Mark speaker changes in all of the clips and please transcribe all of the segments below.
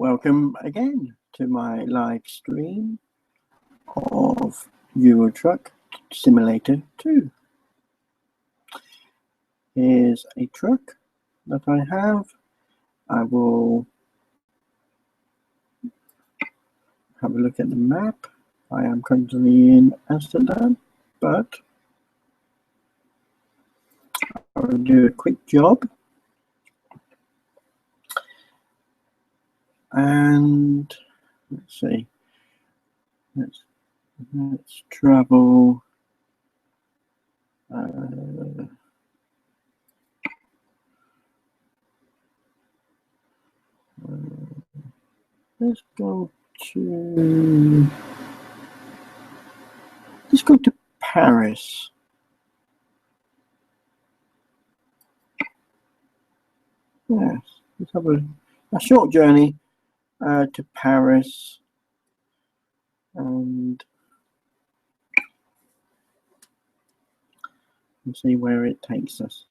Speaker 1: Welcome again to my live stream of Euro Truck Simulator 2. Here's a truck that I have. I will have a look at the map. I am currently in Amsterdam, but I will do a quick job. And let's see. Let's travel. Let's go to Paris. Yes, let's have a short journey to Paris and see where it takes us.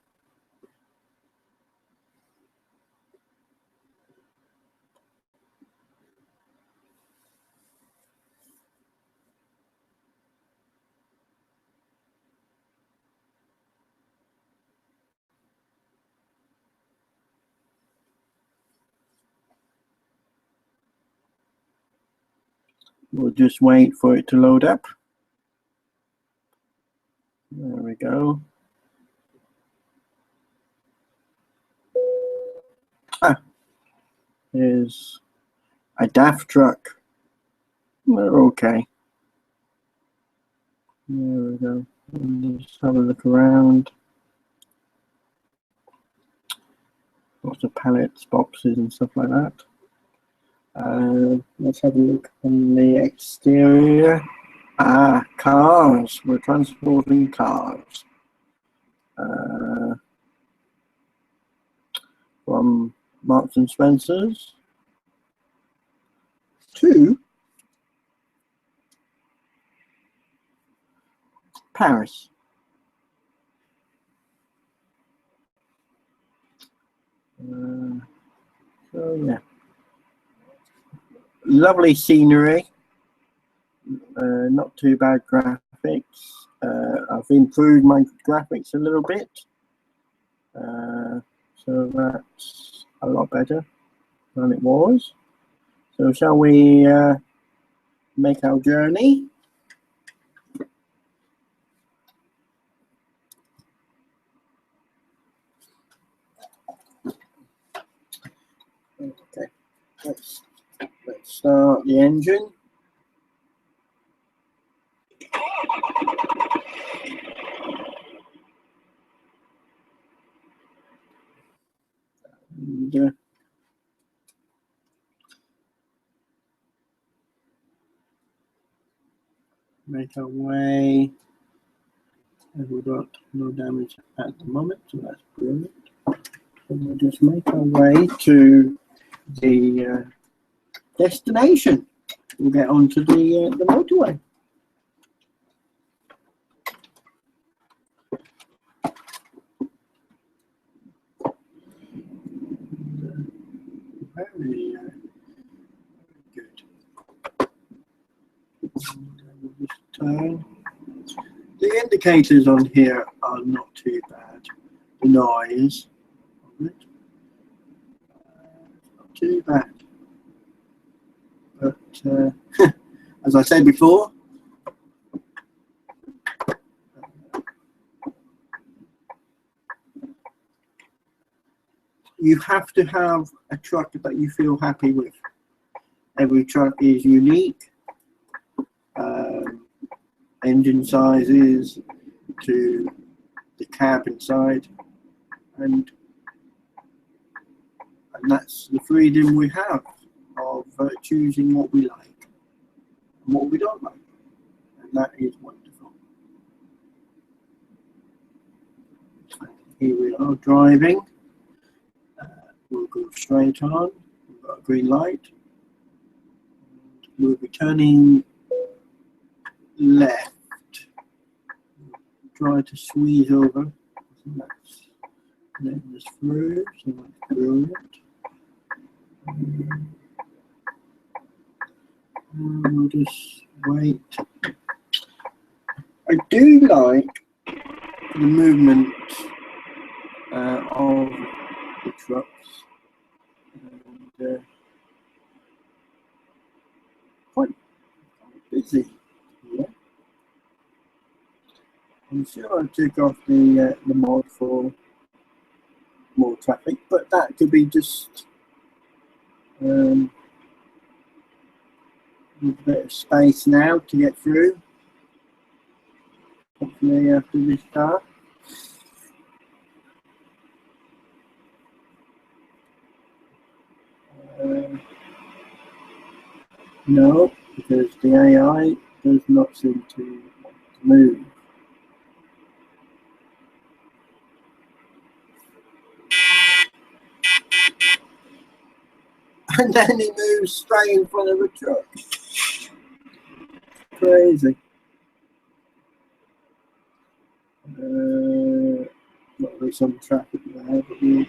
Speaker 1: We'll just wait for it to load up. There we go. Here's a DAF truck. We're okay. There we go. Let's have a look around. Lots of pallets, boxes, and stuff like that. Let's have a look on the exterior. Cars. We're transporting cars from Marks and Spencer's to Paris. So yeah, lovely scenery. Not too bad graphics. I've improved my graphics a little bit, so that's a lot better than it was. So shall we make our journey? Okay, let's start the engine. And, make our way. And we've got no damage at the moment, so that's brilliant. So we'll just make our way to the destination. We'll get onto the motorway. Very good. We'll just turn. The indicators on here are not too bad. The noise of it, not too bad. But as I said before, you have to have a truck that you feel happy with. Every truck is unique. Engine sizes to the cab inside, and that's the freedom we have of choosing what we like and what we don't like, and that is wonderful. Here we are driving. We'll go straight on. We've got a green light. We'll be turning left. Try to squeeze over. So that's letting us through. So that's brilliant. We'll just wait. I do like the movement of the trucks. And, quite busy here. I'm sure I took off the mod for more traffic, but that could be just with a bit of space now to get through. Hopefully after this car. No, because the AI does not seem to want to move. And then he moves straight in front of a truck. Crazy. Well, there's some traffic there, but we'll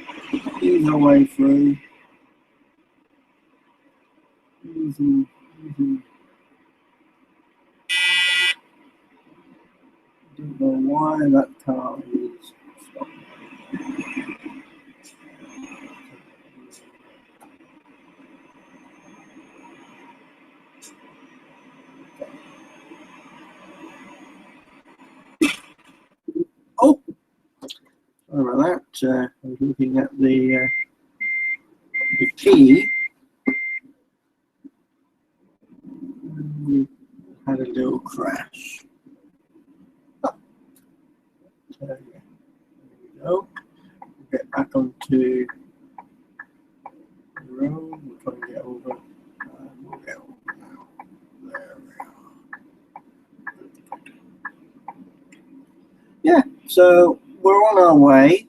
Speaker 1: ease our way through. Easy, easy. Don't know why that car is stopped. Oh, sorry about that. I was looking at the key. We had a little crash. Oh. So, there we go. We'll get back onto the road. We'll try and get over. We'll get over now. There we are. Yeah, so we're on our way.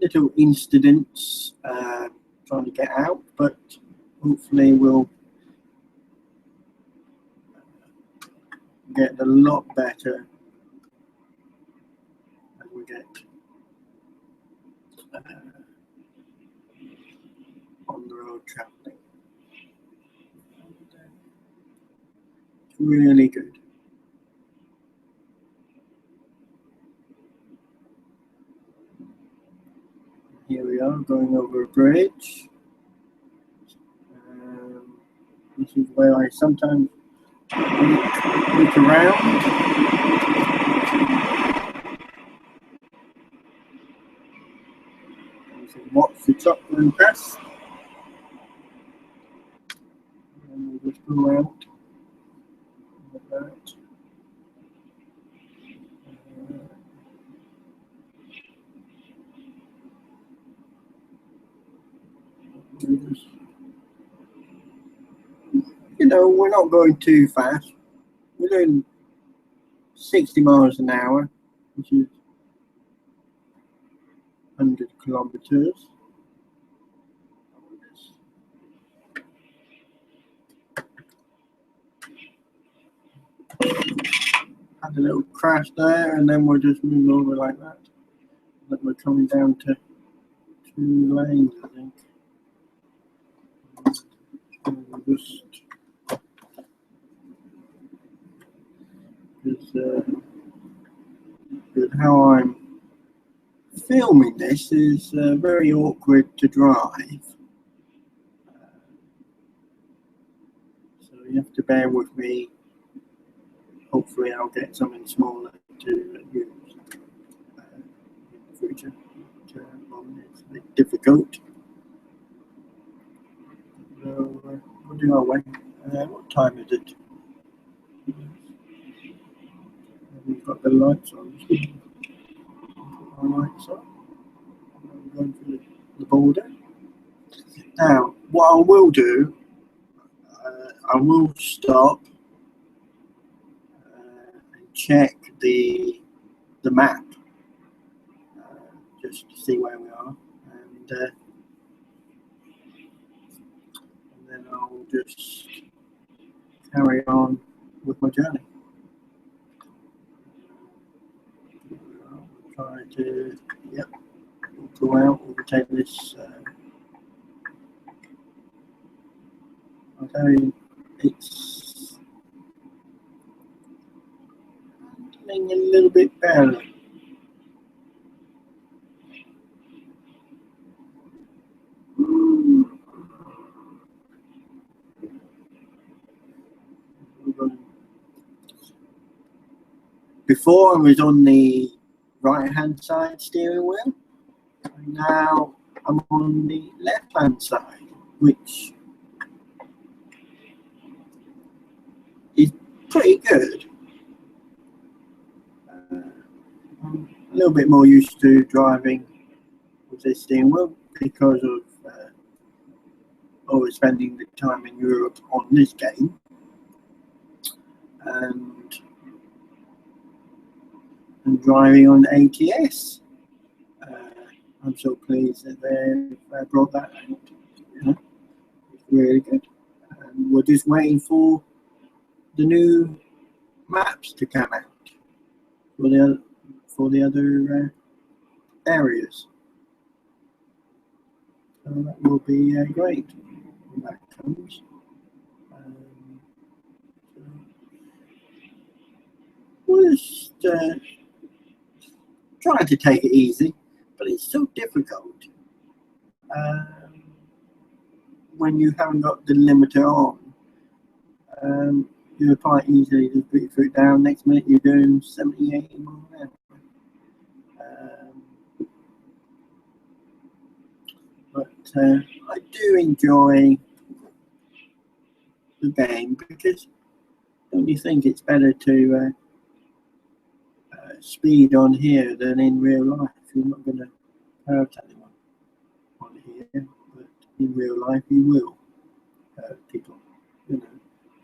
Speaker 1: Little incidents trying to get out, but hopefully we'll get a lot better as we get on the road traveling. It's really good. Here we are going over a bridge. This is where I sometimes look around. Watch the truck going past. And we'll just go out like that. You know, we're not going too fast. We're doing 60 miles an hour, which is 100 kilometers. Had a little crash there, and then we'll just move over like that. But we're coming down to 2 lanes, I think. Just because how I'm filming this is very awkward to drive. So you have to bear with me. Hopefully I'll get something smaller to use in the future. It's a bit difficult. So we'll do our way. What time is it? We've got the lights on. Put our lights on. I'm going for the border. Now, what I will do, I will stop and check the map just to see where we are, and then I'll just carry on with my journey. We'll try to, yep, we'll go out, we'll take this although it's getting a little bit better. Before I was on the right hand side steering wheel, and now I'm on the left hand side, which is pretty good. I'm a little bit more used to driving with this steering wheel because of always spending the time in Europe on this game, and driving on ATS. I'm so pleased that they brought that out. You know, it's really good. And we're just waiting for the new maps to come out for the other areas. So that will be great when that comes. We're just trying to take it easy, but it's so difficult when you haven't got the limiter on. You're quite easily just put your foot down. Next minute you're doing 70, 80 miles an hour. But I do enjoy the game because don't you think it's better to speed on here than in real life? You're not going to hurt anyone on here, but in real life you will hurt people, you know.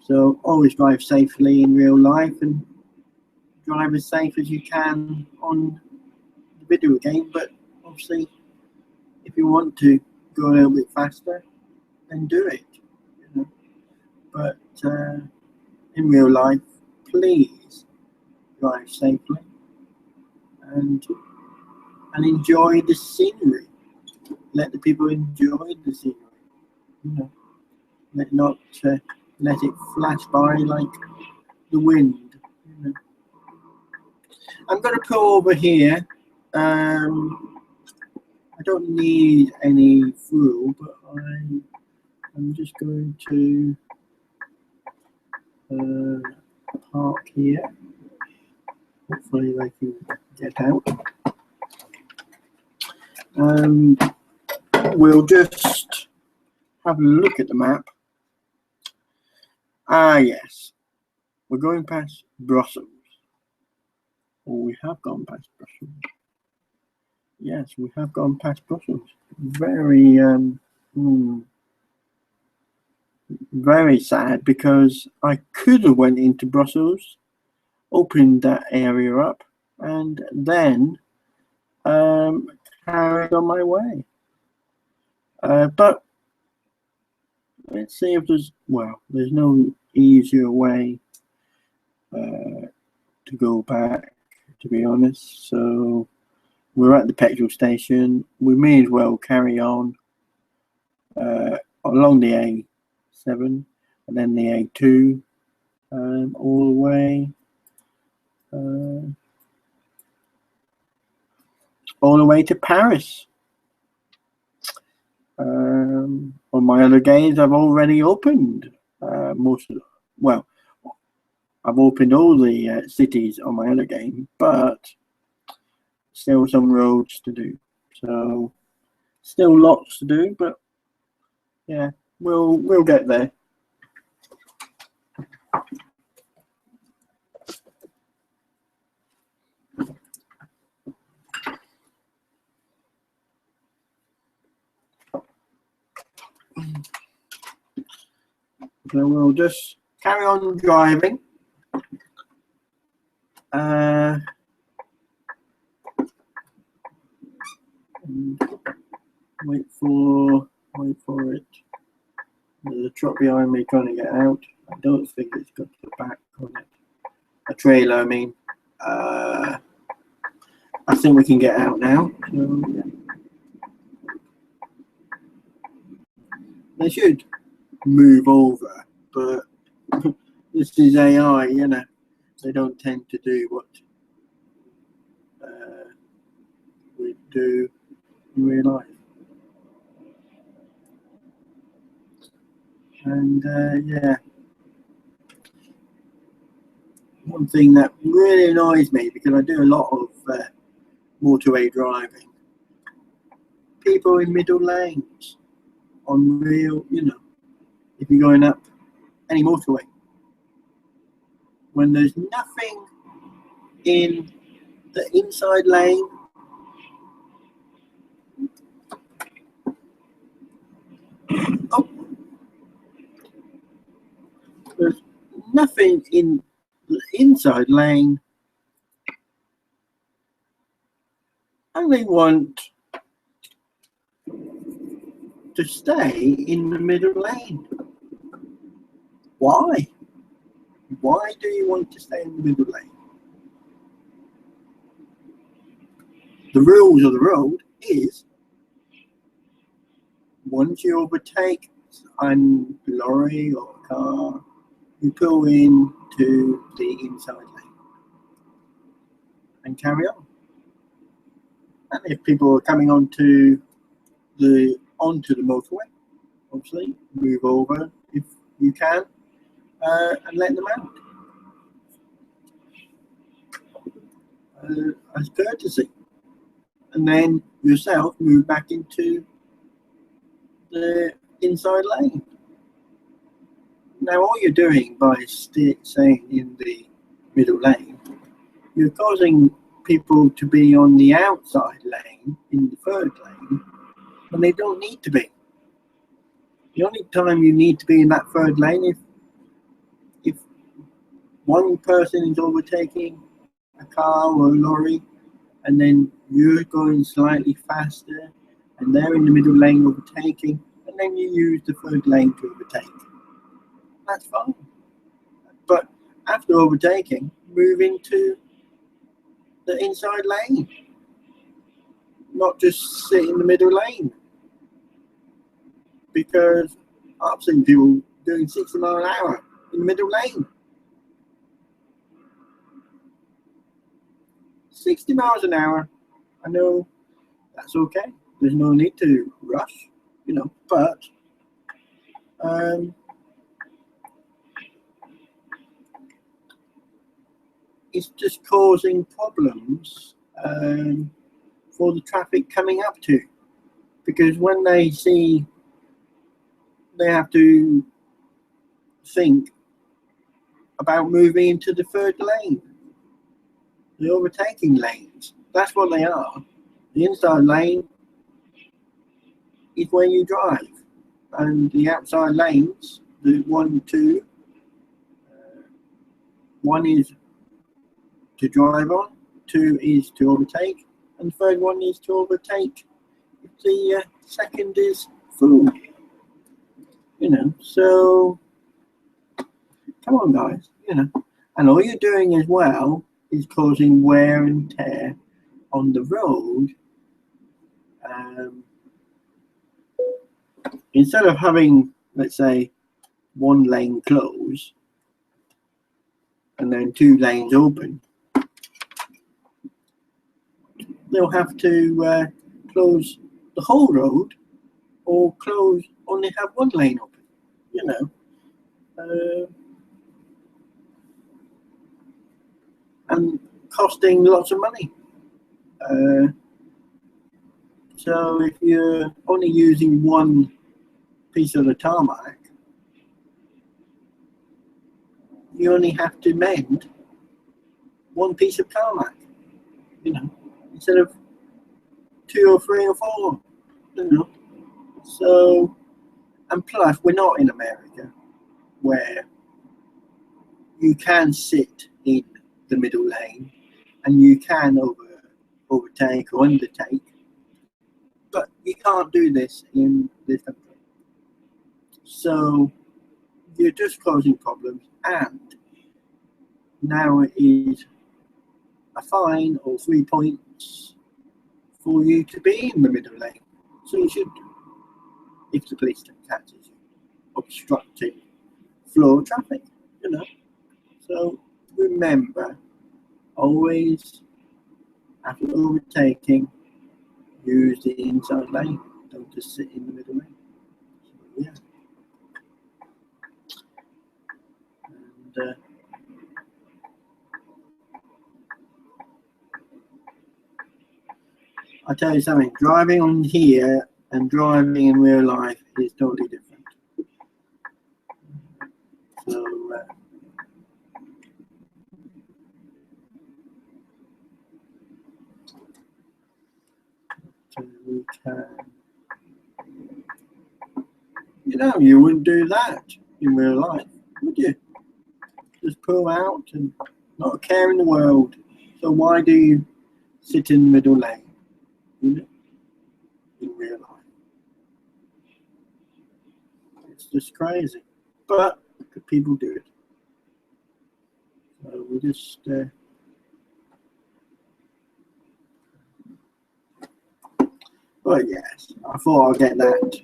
Speaker 1: So always drive safely in real life and drive as safe as you can on the video game. But obviously, if you want to go a little bit faster, then do it. You know. But in real life, please drive safely and enjoy the scenery. Let the people enjoy the scenery. You know, not let it flash by like the wind. You know. I'm going to pull over here. I don't need any fuel, but I'm just going to park here. Hopefully they can get out. We'll just have a look at the map. Ah, yes. We're going past Brussels. Or we have gone past Brussels. Yes, we have gone past Brussels. Very, very sad because I could have went into Brussels, opened that area up, and then carried on my way. But let's see if there's no easier way to go back, to be honest. So we're at the petrol station. We may as well carry on along the A7 and then the A2 all the way to Paris. On my other games, I've already opened most of them. Well, I've opened all the cities on my other game, but still some roads to do. So still lots to do, but yeah, we'll get there. So we'll just carry on driving. Wait for it. There's a truck behind me trying to get out. I don't think it's got the back on it. A trailer, I mean. I think we can get out now. So, yeah. They should move over, but this is AI, you know, they don't tend to do what we do in real life. And yeah, one thing that really annoys me, because I do a lot of motorway driving, people in middle lanes on real, you know, if you're going up any motorway, when there's nothing in the inside lane, oh, there's nothing in the inside lane, and they want to stay in the middle lane. Why? Why do you want to stay in the middle lane? The rules of the road is, once you overtake a lorry or a car, you pull into the inside lane and carry on. And if people are coming onto the motorway, obviously move over if you can, and let them out as courtesy, and then yourself move back into the inside lane. Now, all you're doing by staying in the middle lane, you're causing people to be on the outside lane, in the third lane, when they don't need to be. The only time you need to be in that third lane if one person is overtaking a car or a lorry, and then you're going slightly faster, and they're in the middle lane overtaking, and then you use the third lane to overtake. That's fine. But after overtaking, move into the inside lane, not just sit in the middle lane. Because I've seen people doing 60 miles an hour in the middle lane. 60 miles an hour, I know that's okay. There's no need to rush, you know, but it's just causing problems for the traffic coming up to. Because when they see they have to think about moving into the third lane, the overtaking lanes. That's what they are. The inside lane is where you drive, and the outside lanes, the 1, 2, one is to drive on, 2 is to overtake, and the third one is to overtake if the second is full. You know, so come on, guys. You know, and all you're doing as well is causing wear and tear on the road. Instead of having, let's say, 1 lane closed and then 2 lanes open, they'll have to close the whole road, or only have 1 lane open, you know, and costing lots of money. So if you're only using 1 piece of the tarmac, you only have to mend 1 piece of tarmac, you know, instead of 2 or 3 or 4, you know. So, and plus, we're not in America where you can sit in the middle lane and you can overtake or undertake, but you can't do this in this country. So you're just causing problems, and now it is a fine or 3 points for you to be in the middle lane. So you should, if the police catches you, obstructing flow of traffic, you know. So remember, always after overtaking, use the inside lane. Don't just sit in the middle lane. So, yeah. And I tell you something, driving on here and driving in real life is totally different. So we can, you know, you wouldn't do that in real life, would you? Just pull out and not a care in the world. So why do you sit in the middle lane, you know, in real life? It's just crazy, but people do it. So we just well, yes, I thought I'd get that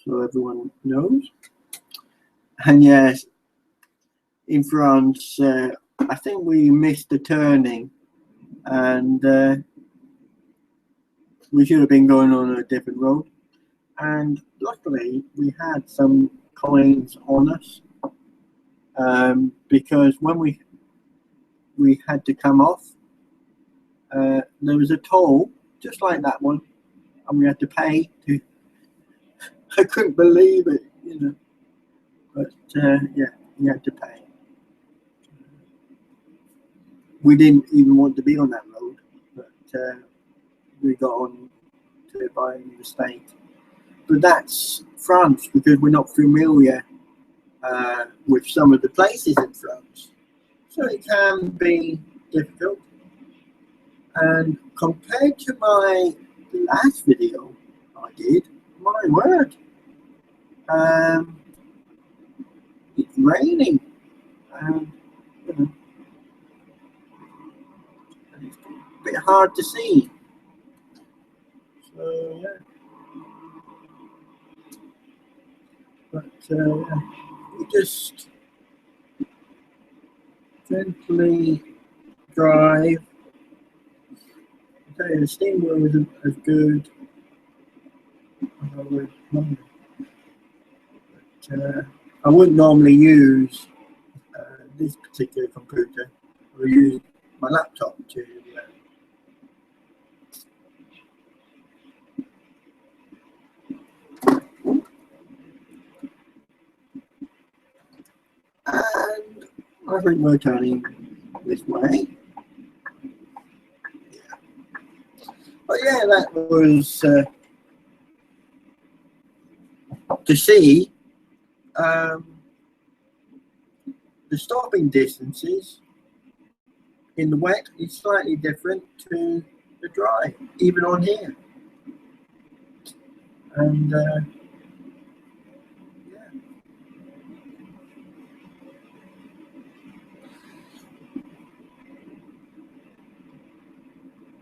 Speaker 1: so everyone knows. And yes, in France, I think we missed the turning, and we should have been going on a different road. And luckily, we had some coins on us, because when we had to come off, there was a toll just like that one, and we had to pay to. I couldn't believe it, you know. But yeah, we had to pay. We didn't even want to be on that road, but we got on to it by mistake. But that's France, because we're not familiar with some of the places in France, so it can be difficult. And compared to my last video I did, my word, it's raining, and you know, it's a bit hard to see. So yeah, but we just gently drive. Okay, the steering wheel isn't as good as I would normally. But I wouldn't normally use this particular computer. I use my laptop to and I think we're turning this way. Yeah. But yeah, that was to see the stopping distances in the wet is slightly different to the dry, even on here. And yeah.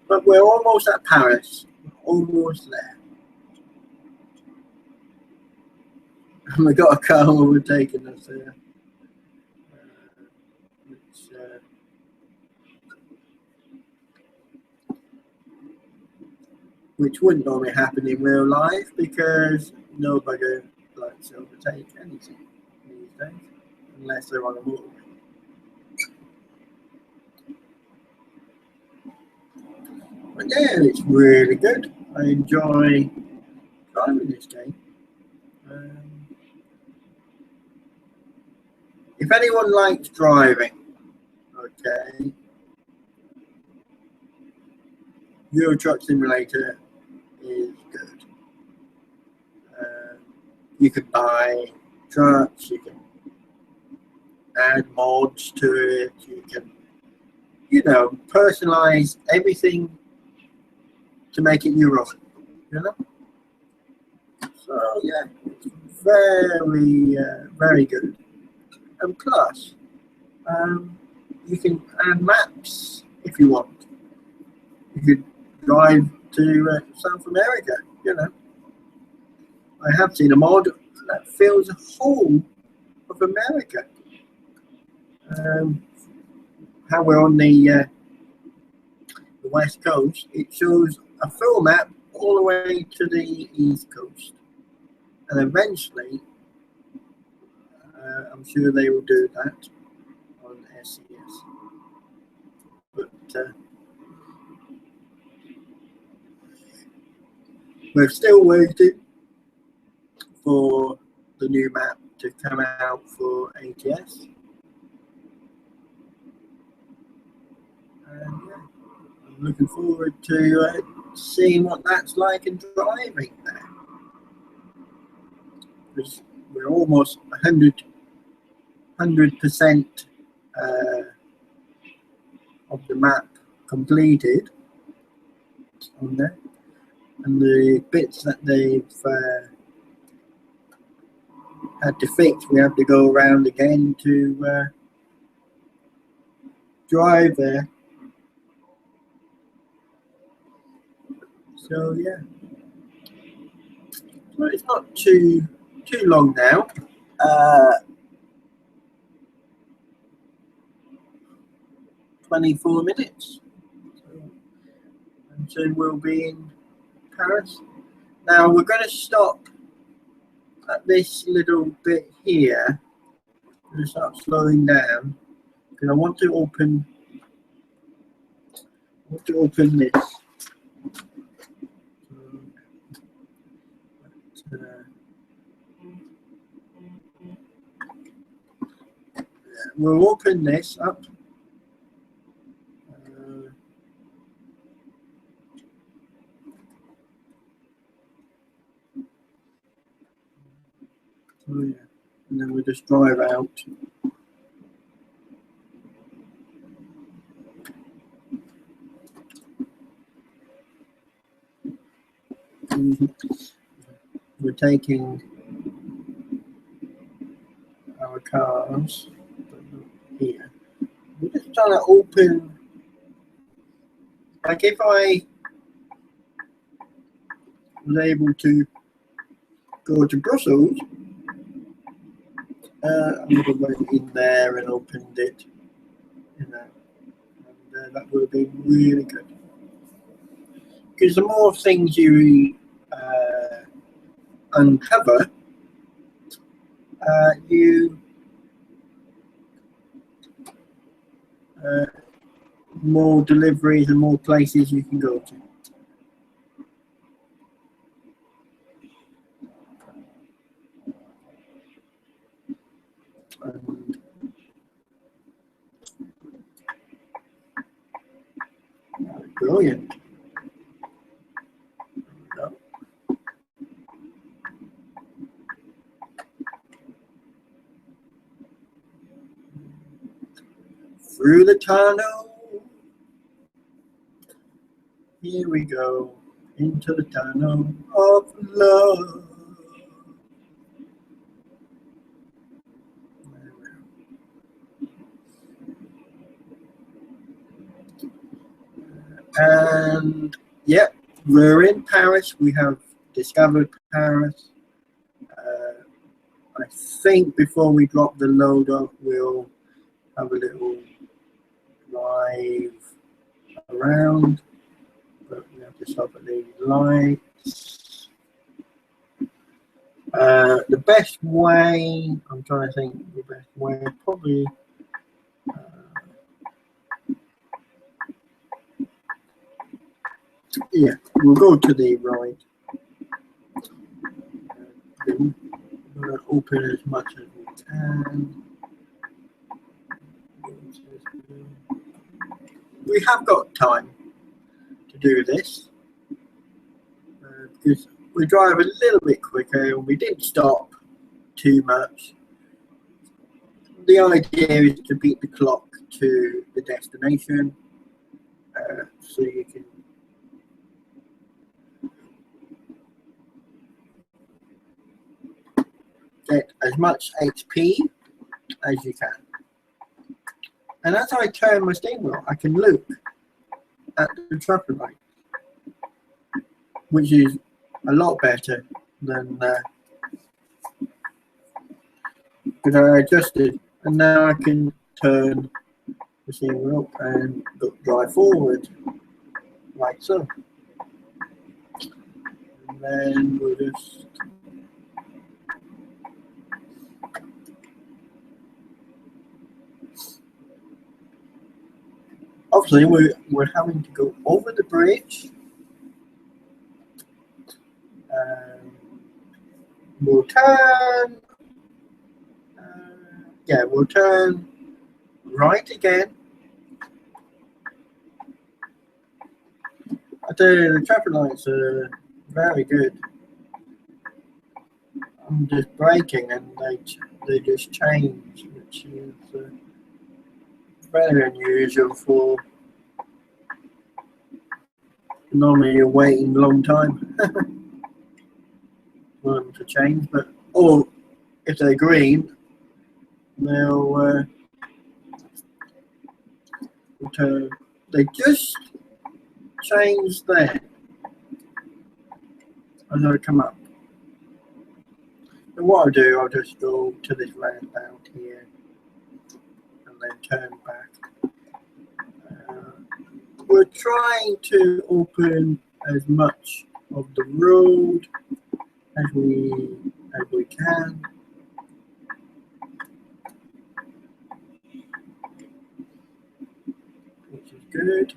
Speaker 1: But we're almost at Paris, almost there. And we got a car overtaking us there. Which wouldn't normally happen in real life, because nobody likes to overtake anything these days, unless they're on a motorway. But yeah, it's really good. I enjoy driving this game. If anyone likes driving, okay, Euro Truck Simulator is good. You can buy trucks, you can add mods to it, you can, you know, personalize everything to make it your own, you know. So yeah, it's very, very good. And plus, you can add maps if you want. You could drive to South America, you know. I have seen a mod that fills the whole of America. How we're on the West Coast, it shows a full map all the way to the East Coast, and eventually I'm sure they will do that on SCS. But we're still waiting for the new map to come out for ATS. And yeah, I'm looking forward to seeing what that's like and driving there. Because we're almost 100% of the map completed on there. And the bits that they've had to fix, we have to go around again to drive there. So yeah, well, it's not too long now. 24 minutes. And soon we'll be in Paris. Now we're going to stop at this little bit here. I'm going to start slowing down because I want to open this. We'll open this up. Oh yeah, and then we'll just drive out. We're taking our cars, but not here. We're just trying to open, like if I was able to go to Brussels, I would have went in there and opened it, and that would have been really good. Because the more things you uncover, more deliveries and more places you can go to. Brilliant. Through the tunnel. Here we go. Into the tunnel of love. And yep, we're in Paris. We have discovered Paris. I think before we drop the load off, we'll have a little drive around. But we have to stop at the lights. The best way, I'm trying to think the best way, probably. Yeah, we'll go to the right. We're going to open as much as we can. We have got time to do this because we drive a little bit quicker and we didn't stop too much. The idea is to beat the clock to the destination so you can get as much HP as you can. And as I turn my steering wheel, I can look at the traffic light, which is a lot better then but I adjusted, and now I can turn the steering up and drive forward like so. And then we'll just obviously we're having to go over the bridge. We'll turn. Yeah, we'll turn right again. I tell you, the traffic lights are very good. I'm just braking and they just change, which is very unusual for normally you're waiting a long time for them to change. But or if they're green, they'll turn. They just change there as I come up. And what I'll do, I'll just go to this roundabout here and then turn back. We're trying to open as much of the road as we can. Which is good.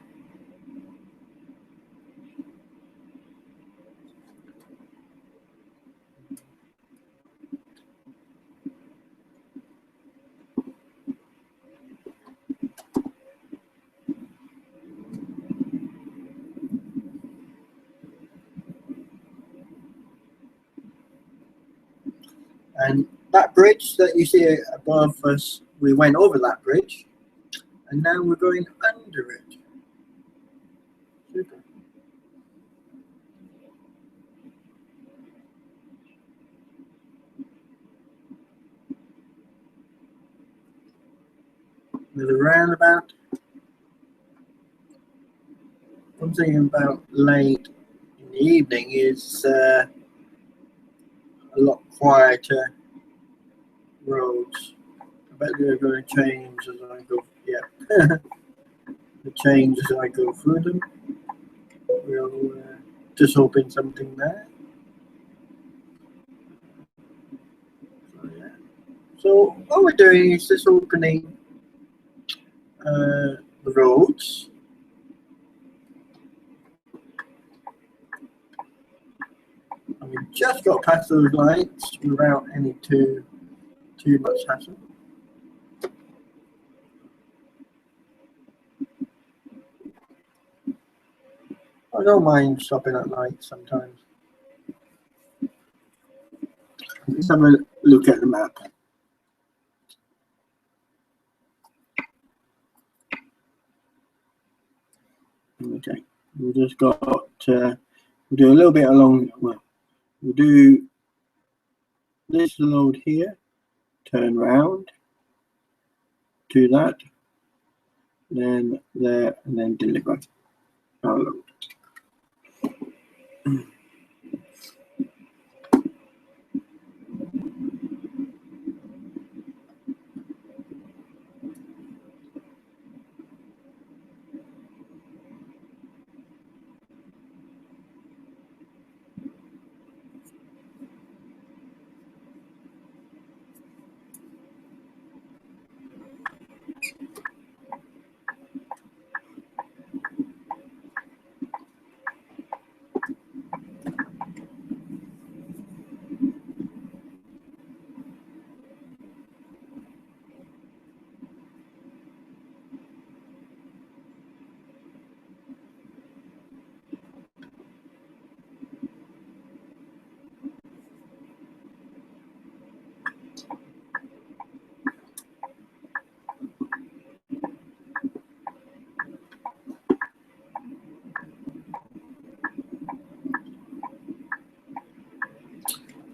Speaker 1: And that bridge that you see above us, we went over that bridge, and now we're going under it. Super. There's a roundabout. One thing about late in the evening is a lot quieter roads. I bet they're going to change as I go. Yeah, they change as I go through them. We'll just open something there. So, yeah. So what we're doing is just opening the roads. And we just got past those lights without any too much hassle. I don't mind stopping at lights sometimes. Let's have a look at the map. Okay, we just got we'll do a little bit along. Well, we'll do this load here, turn round, do that, then there, and then deliver our load.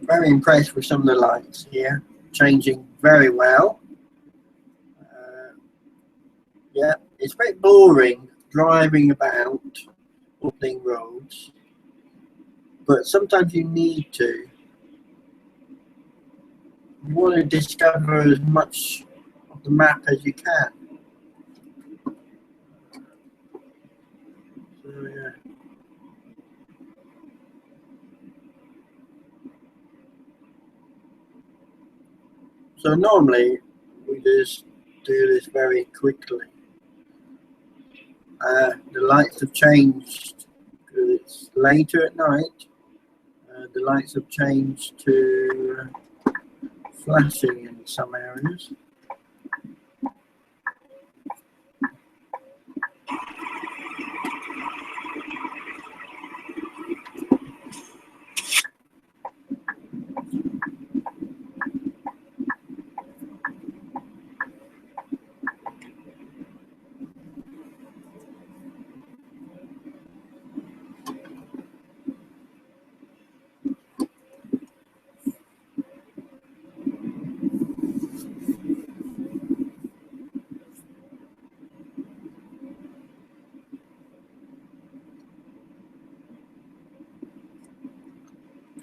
Speaker 1: Very impressed with some of the lights here, changing very well. Yeah, it's a bit boring driving about opening roads, but sometimes you need to You want to discover as much of the map as you can. So yeah. So normally we just do this very quickly. The lights have changed because it's later at night. The lights have changed to flashing in some areas.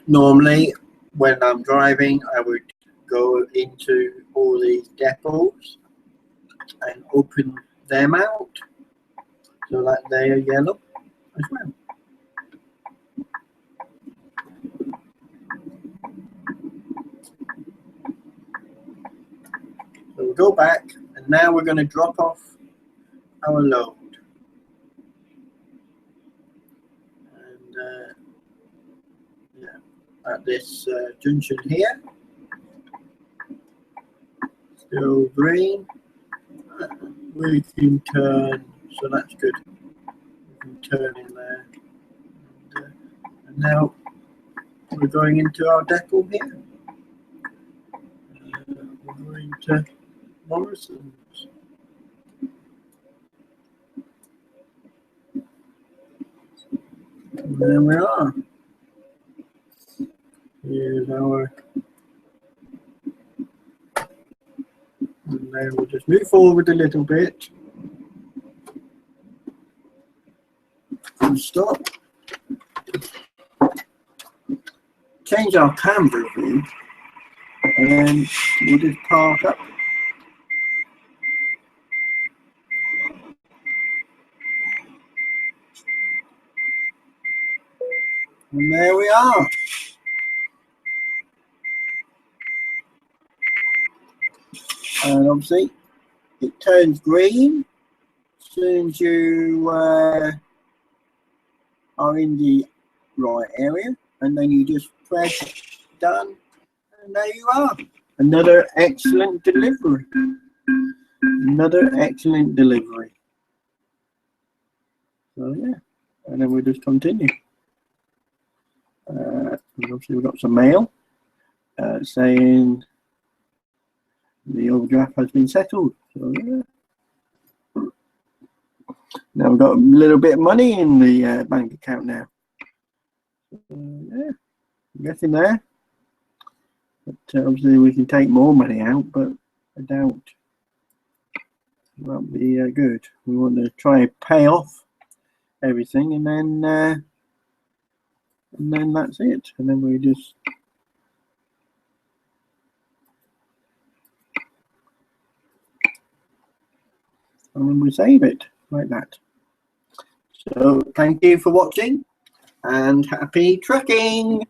Speaker 1: Normally, when I'm driving, I would go into all these depots and open them out so that they are yellow as well. So we'll go back, and now we're going to drop off our load. And yeah, at this junction here, still green. We can turn, so that's good. We can turn in there. And now we're going into our depot here. We're going to Morrison's. And there we are. Here's our. And then we'll just move forward a little bit. And stop. Change our camera view. And then we'll just park up. And there we are. And obviously, it turns green as soon as you are in the right area. And then you just press done. And there you are. Another excellent delivery. Another excellent delivery. So yeah, and then we'll just continue. Obviously we've got some mail saying the overdraft has been settled. So yeah. Now we've got a little bit of money in the bank account now. Yeah, I'm getting there. But obviously we can take more money out, but I doubt that'll be good. We want to try and pay off everything, and then that's it. And then we just and then we save it like that. So thank you for watching, and happy trekking.